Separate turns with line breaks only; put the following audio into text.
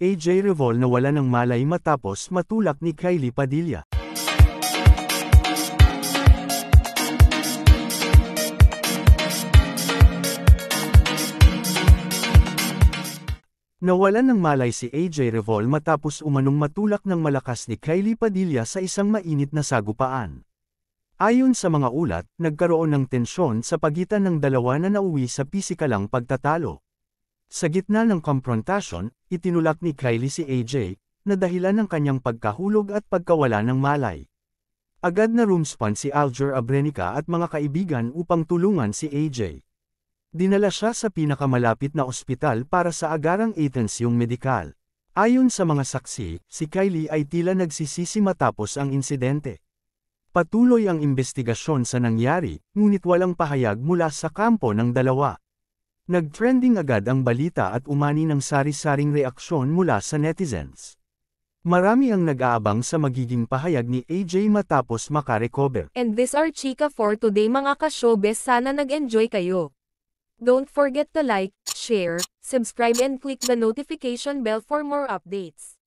AJ Revol nawala ng malay matapos matulak ni Kylie Padilla. Nawalan ng malay si AJ Revol matapos umanong matulak ng malakas ni Kylie Padilla sa isang mainit na sagupaan. Ayon sa mga ulat, nagkaroon ng tensyon sa pagitan ng dalawa na nauwi sa pisikalang pagtatalo. Sa gitna ng komprontasyon, itinulak ni Kylie si AJ, na dahilan ng kanyang pagkahulog at pagkawala ng malay. Agad na rumspond si Alger Abrenica at mga kaibigan upang tulungan si AJ. Dinala siya sa pinakamalapit na ospital para sa agarang atensyong medikal. Ayon sa mga saksi, si Kylie ay tila nagsisisi matapos ang insidente. Patuloy ang investigasyon sa nangyari, ngunit walang pahayag mula sa kampo ng dalawa. Nag-trending agad ang balita at umani ng sari-saring reaksyon mula sa netizens. Marami ang nag-aabang sa magiging pahayag ni AJ matapos makarecover.
And this are Chika for today mga ka-showbiz, sana nag-enjoy kayo. Don't forget to like, share, subscribe and click the notification bell for more updates.